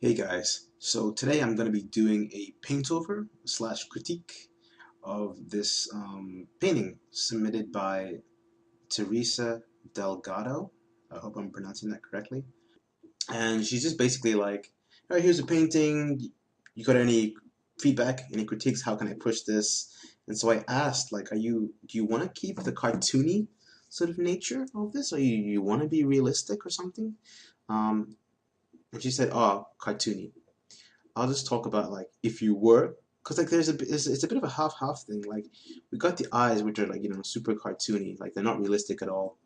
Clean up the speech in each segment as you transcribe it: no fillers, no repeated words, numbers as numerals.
Hey guys, so today I'm going to be doing a paint over slash critique of this painting submitted by Teresa Delgado. I hope I'm pronouncing that correctly. And she's just basically like, all right, here's a painting. You got any feedback, any critiques? How can I push this? And so I asked, like, do you want to keep the cartoony sort of nature of this, or you want to be realistic or something? Um, and she said, oh, cartoony. I'll just talk about like if you were, because like it's a bit of a half thing. Like we got the eyes, which are like super cartoony, like they're not realistic at all.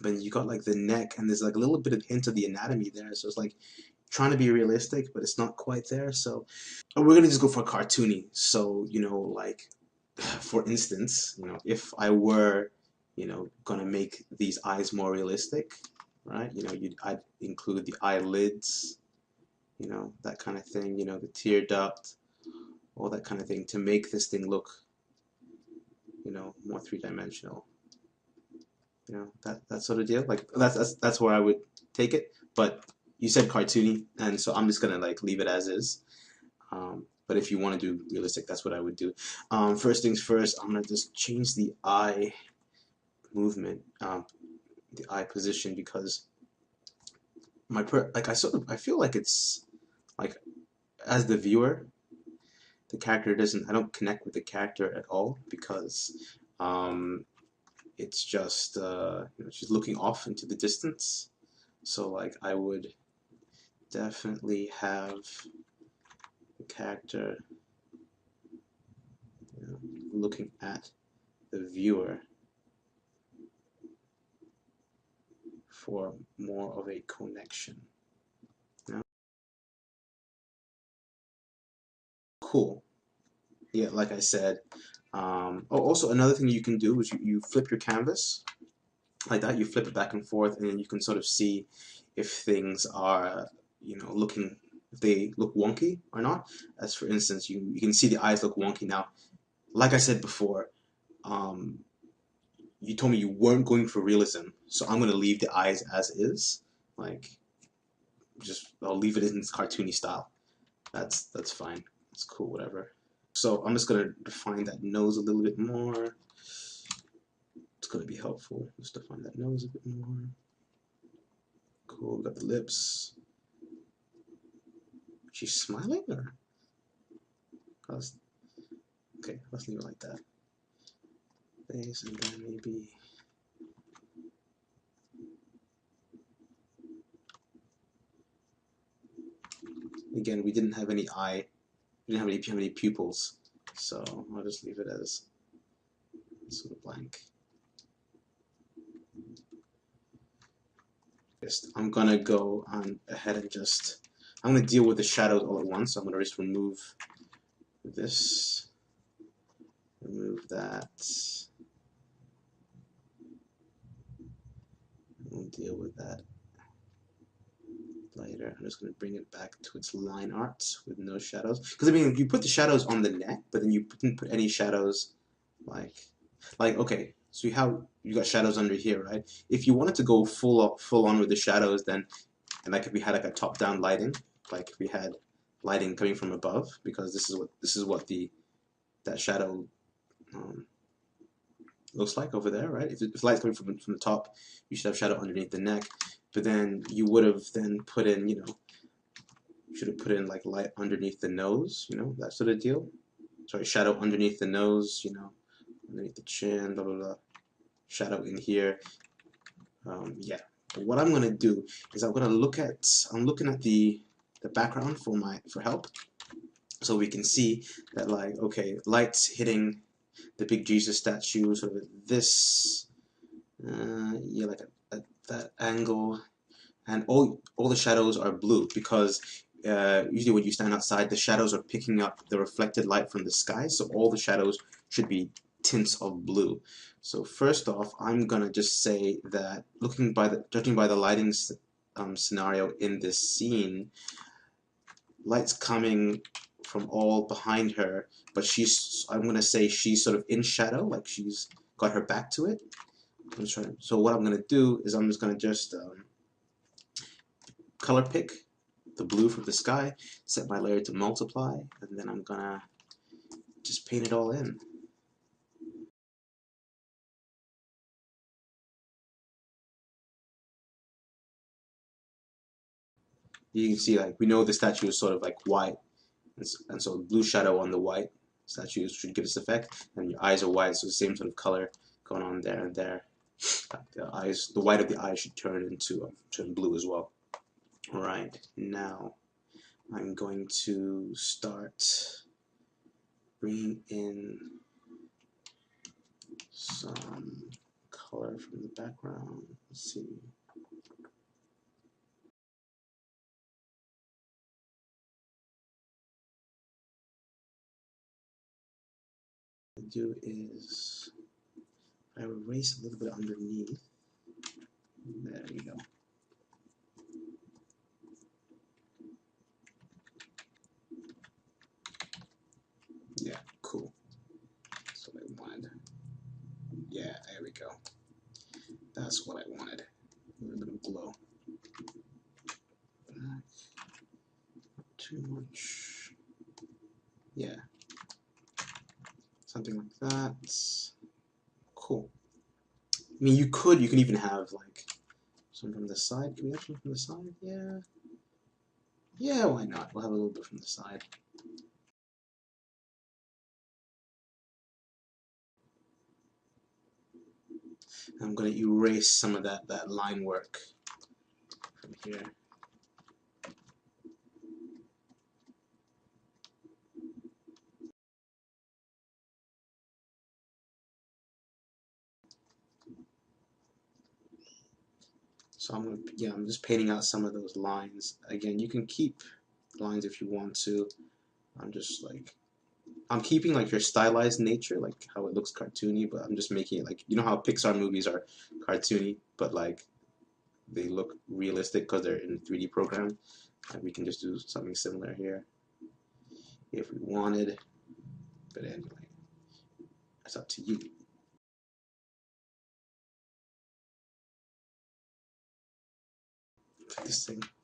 But you got like the neck, and there's like a little bit of hint of the anatomy there. So it's like trying to be realistic, but it's not quite there. So we're gonna just go for cartoony. So like for instance, if I were gonna make these eyes more realistic, right? I'd include the eyelids, that kind of thing, the tear duct, all that kind of thing to make this thing look, more three-dimensional. That sort of deal. Like that's where I would take it. But you said cartoony, and so I'm just gonna like leave it as is. But if you want to do realistic, that's what I would do. First things first, I'm gonna just change the eye movement, the eye position, because I feel like it's like as the viewer, the character doesn't I don't connect with the character at all because it's just she's looking off into the distance. So like I would definitely have the character looking at the viewer for more of a connection. Cool. Yeah, like I said. Oh, also another thing you can do is you flip your canvas like that. You flip it back and forth, and then you can sort of see if things are, looking, if they look wonky or not. As for instance, you can see the eyes look wonky now. Like I said before, um, you told me you weren't going for realism, so I'm gonna leave the eyes as is. Like, just I'll leave it in its cartoony style. That's fine. It's cool, whatever. So I'm just gonna define that nose a little bit more. It's gonna be helpful. Just define that nose a bit more. Cool. Got the lips. She's smiling, or okay, let's leave it like that. Face, and then maybe again we didn't have any eye, we didn't have any pupils, so I'll just leave it as sort of blank. I'm gonna go on ahead and I'm gonna deal with the shadows all at once. So I'm gonna just remove this, remove that. We'll deal with that later. I'm just going to bring it back to its line art with no shadows. Because I mean, you put the shadows on the neck, but then you didn't put any shadows like okay. So you got shadows under here, right? If you wanted to go full on with the shadows, then and like if we had like a top down lighting, like if we had lighting coming from above, because this is what that shadow um, looks like over there, right? If light's coming from the top, you should have shadow underneath the neck. But then you would have then put in, you should have put in like light underneath the nose, that sort of deal. Sorry, shadow underneath the nose, underneath the chin, blah blah blah. Shadow in here. Yeah. But what I'm gonna do is I'm looking at the background for help, so we can see that like okay, light's hitting the big Jesus statue sort of at this, yeah, like at that angle, and all the shadows are blue because usually when you stand outside, the shadows are picking up the reflected light from the sky, so all the shadows should be tints of blue. So first off, I'm gonna just say that judging by the lighting scenario in this scene, light's coming from all behind her, but I'm gonna say she's sort of in shadow, like she's got her back to it. So what I'm gonna do is I'm just gonna color pick the blue from the sky, set my layer to multiply, and then I'm gonna just paint it all in. You can see, like, we know the statue is sort of like white, and so blue shadow on the white statue should give this effect, and your eyes are white, so the same sort of color going on there and there. The eyes, the white of the eye should turn into turn blue as well. All right, now I'm going to start bringing in some color from the background. Let's see. What I do is I erase a little bit underneath. There we go. Yeah, cool. That's what I wanted. Yeah, there we go. That's what I wanted. A little bit of glow. Not too much. Yeah. Something like that. Cool. I mean, you can even have like some from the side. Can we have some from the side? Yeah. Yeah, why not? We'll have a little bit from the side. I'm going to erase some of that line work from here. So I'm just painting out some of those lines. Again, you can keep lines if you want to. I'm keeping like your stylized nature, like how it looks cartoony, but I'm just making it like, you know how Pixar movies are cartoony, but like they look realistic because they're in a 3D program. And we can just do something similar here if we wanted. But anyway, it's up to you.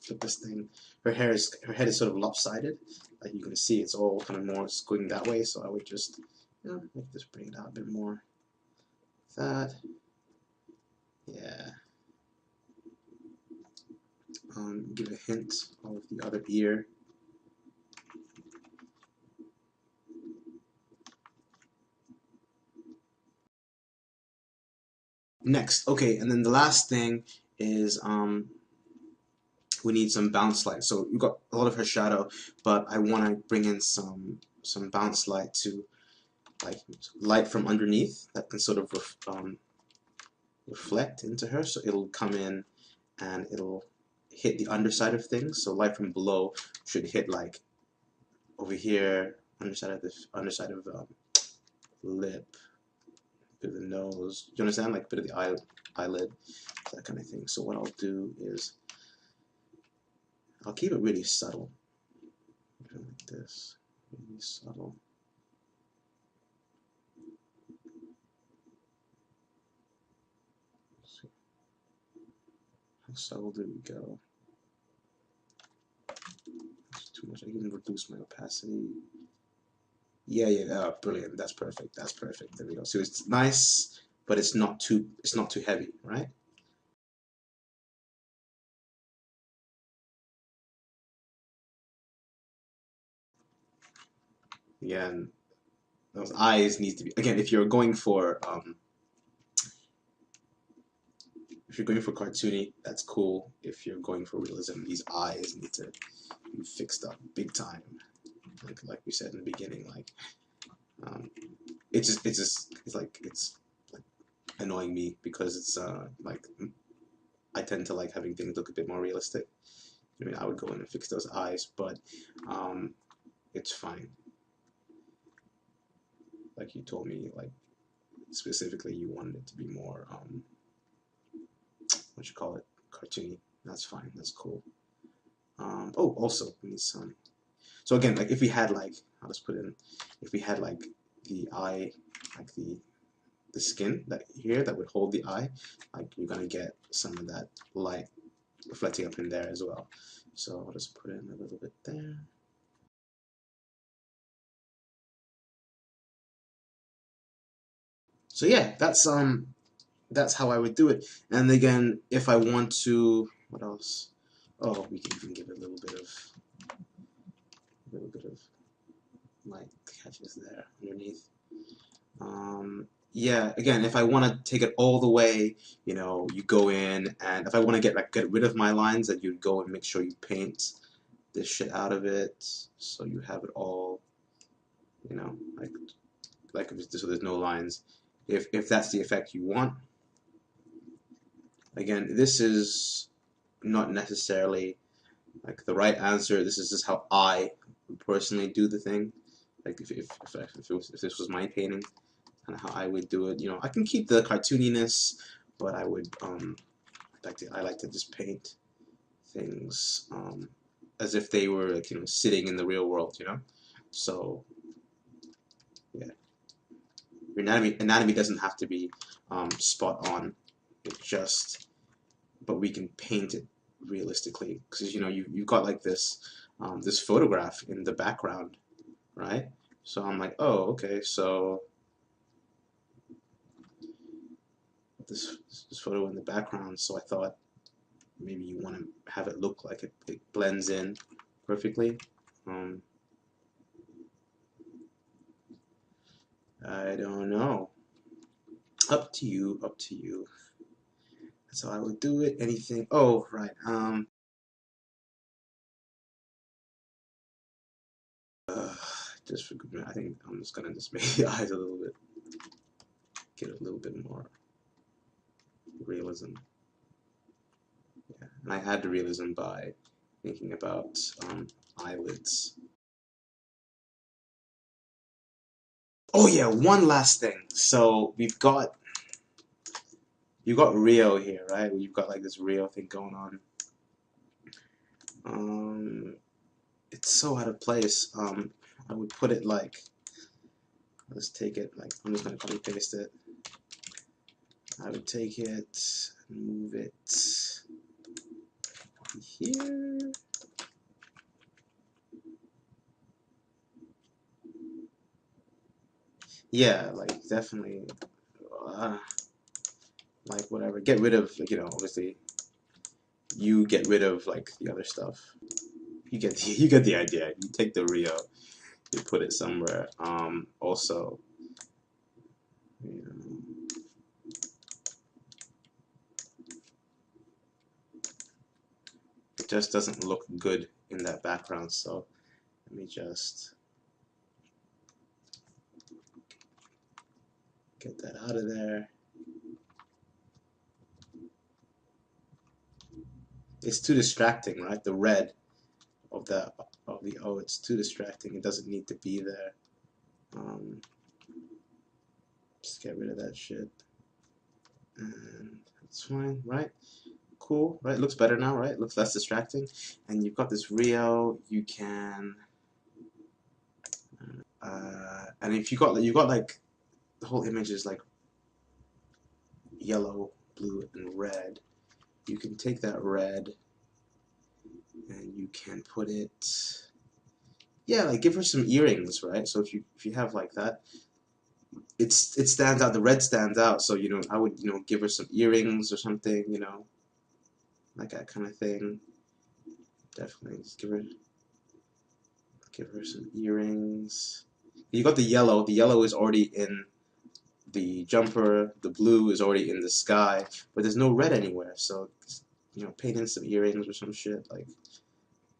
Flip this thing. Her head is sort of lopsided. Like you can see, it's all kind of more squinting that way. So I would just, just bring it out a bit more. That, yeah. Give a hint of the other ear. Next, okay, and then the last thing is we need some bounce light. So we've got a lot of her shadow, but I want to bring in some bounce light to like light from underneath that can sort of reflect into her. So it'll come in and it'll hit the underside of things. So light from below should hit like over here, underside of lip, bit of the nose. You understand? Like a bit of the eyelid, that kind of thing. So what I'll do is I'll keep it really subtle, like this, really subtle. Let's see. How subtle do we go? That's too much. I can reduce my opacity. Yeah, brilliant. That's perfect. That's perfect. There we go. So it's nice, but it's not too heavy, right? Again, those eyes need to be, again, if you're going for cartoony, that's cool. If you're going for realism, these eyes need to be fixed up big time. Like we said in the beginning, like it's like annoying me because it's like I tend to like having things look a bit more realistic. I mean, I would go in and fix those eyes, but it's fine. Like you told me, like specifically you wanted it to be more what you call it, cartoony. That's fine. That's cool. Oh, also we need some. So again, like if we had like, I'll just put in, if we had like the eye, like the skin that here that would hold the eye, like you're gonna get some of that light reflecting up in there as well. So I'll just put in a little bit there. So yeah, that's how I would do it. And again, if I want to, what else? Oh, we can even give it a little bit of light catches there underneath. Yeah, again, if I want to take it all the way, you know, you go in, and if I want to get rid of my lines, then you'd go and make sure you paint this shit out of it, so you have it all, you know, like so there's no lines. If that's the effect you want. Again, this is not necessarily like the right answer. This is just how I personally do the thing. Like if this was my painting, kind of how I would do it. You know, I can keep the cartooniness, but I would I like to just paint things as if they were like, you know, sitting in the real world. You know, so yeah, your anatomy doesn't have to be spot on. It just, but we can paint it realistically because you know you've got like this this photograph in the background, right? So I'm like, oh, okay, so this photo in the background. So I thought maybe you want to have it look like it blends in perfectly. I don't know. Up to you. Up to you. That's how I would do it. Anything? Oh, right. Uh, just for good. I think I'm just gonna just make the eyes a little bit, get a little bit more realism. Yeah, and I add the realism by thinking about eyelids. Oh yeah, one last thing. So you've got Rio here, right? You've got like this Rio thing going on. It's so out of place. I would put it like, let's take it like, I'm just gonna copy paste it. I would take it and move it here. Yeah, like definitely, like whatever. Get rid of, like, you know, obviously you get rid of like the other stuff. You get the idea. You take the Rio, you put it somewhere. Also, you know, it just doesn't look good in that background. So let me just get that out of there. It's too distracting, right? The red of the O, it's too distracting. It doesn't need to be there. Just get rid of that shit, and that's fine, right? Cool, right? Looks better now, right? Looks less distracting. And you've got this Rio. You can, and if you got like the whole image is like yellow, blue, and red. You can take that red and you can put it, yeah, like give her some earrings, right? So if you have like that, it stands out. The red stands out. So you know, I would, you know, give her some earrings or something, you know, like that kind of thing. Definitely just give her some earrings. You got the yellow. The yellow is already in the jumper. The blue is already in the sky, but there's no red anywhere. So you know, paint in some earrings or some shit like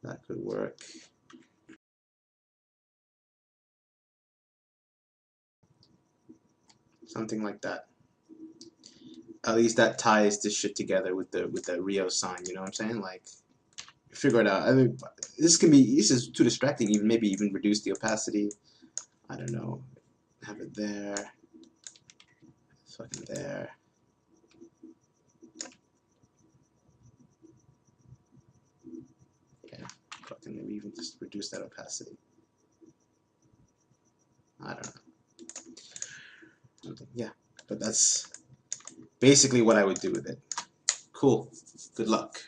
that could work. Something like that. At least that ties this shit together with the Rio sign. You know what I'm saying? Like, figure it out. I mean, this is too distracting. Even maybe even reduce the opacity. I don't know. Have it there. Fucking there. Yeah. Fucking maybe even just reduce that opacity. I don't know. Yeah. But that's basically what I would do with it. Cool. Good luck.